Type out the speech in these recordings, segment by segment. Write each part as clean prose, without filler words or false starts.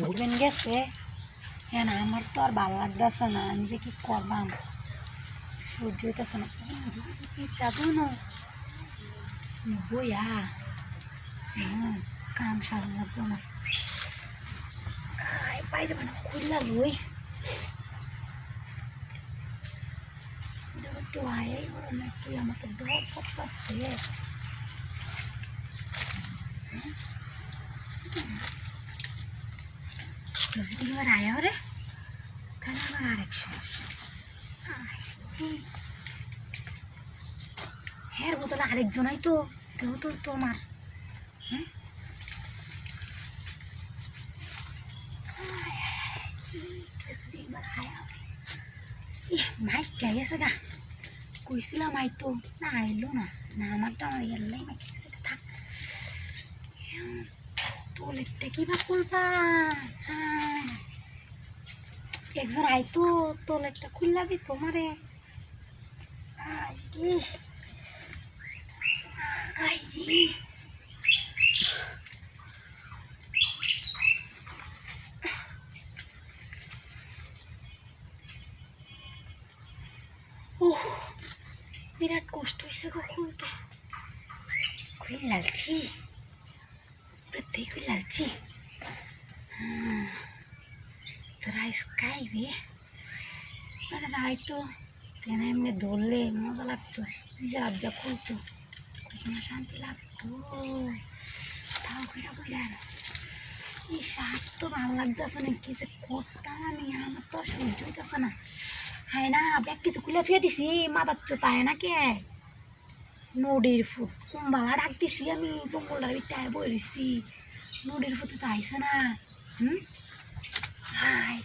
উঠবেন গেছে হ্যাঁ না আমার তো আর ভালো লাগতেছে না আমি যে কি করবাম সহ্য হইতেছে না বইয়া কাম সারা লাগবো না পাই যাবে না খুললা লই একটু আয়াই হলো না একটু আমার তো ডর করতেছে যদি এবার আয়া হরে তাহলে আবার আরেক সমস্যা হ্যাঁ বোতলে আরেকজনাই তো কেউ তো তোমার হ্যাঁ মাইক কে গেছে গা কইছিলাম আই তো না আইলো না না আমারটা আমার এলাই মাইক গেছে থাক তোলেরটা কি বা করবা হ্যাঁ একজন আইতো তোলেরটা খুললা দি তোমারে বিরাট কষ্ট হয়েছে গো খুলতে খুলে লালছি খুলে লালছি তোরা খাইবি হয়তো তেনা এমনি ধরলে মজা লাগতো নিজের আবজা খুলতো কখনো শান্তি লাগতো তাও কইরা কইরা এই শাক তো ভালো লাগতেছে না কি যে করতাম আমি আমার তো সহ্য হইতেছে না হ্যাঁ না ব্যাগ কিছু খুলে থুয়ে দিছি মাথার চোতায় না কে নদীর ফুট কুম্বালা ডাক দিছি আমি জঙ্গলটার ভিতরে বই রইছি নদীর ফুটে তো আইসে না হাই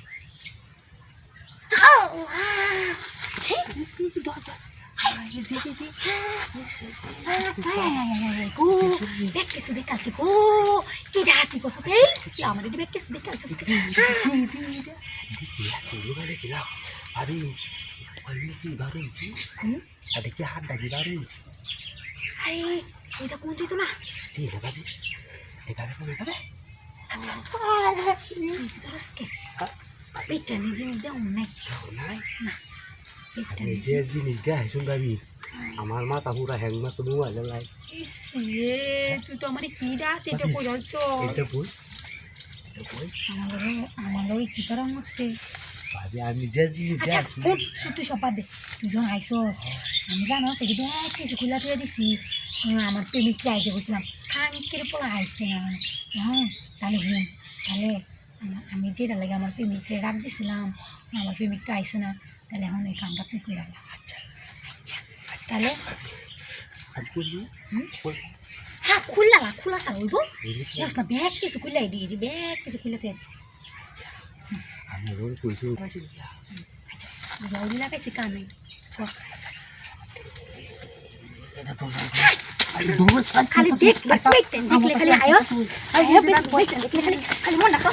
কিছু দেখাচ্ছে গো কি ডাকি করছো আমার কিছু দেখাচ্ছ ভাবি 1 ইঞ্চি 12 ইঞ্চি আর দেখি হাত ডাকি 12 ইঞ্চি আরে এটা কোন তো না ঠিক আছে ভাবি এখানে কোন হবে পেটটা নিজে দেও নাই না পেটটা নিজে জিনিস দেয় শুন ভাবি আমার মাথা পুরা হ্যাং মাছ মোবাইল লাই রে তুই তো আমার কি ডাক এটা কই যাচ্ছ এটা বল আমার ওই কি করার মধ্যে ভাবি আমি যে জিনিস আচ্ছা তুই সব বাদ দে তুই যখন আইসস আমি জানো সেটি কিছু খুলে দিয়ে দিছি আমার প্রেমিককে আইসে বলছিলাম খানকের পোলা আইসে না হ্যাঁ তাহলে তাহলে আমি যেটা লাগে আমার প্রেমিককে রাখ দিছিলাম আমার প্রেমিকটা আইসে না তাহলে এখন এই কামটা তুই করে রাখলাম আচ্ছা আচ্ছা তাহলে হ্যাঁ খোলা চালব জাস না ব্যাগ কিছু খুলাই দিয়ে দি ব্যাগ কিছু খুলে দিয়ে দিছি আচ্ছা জলদি লাগাইছি কানে খালি দেখলে খালি আয়স খালি মন রাখো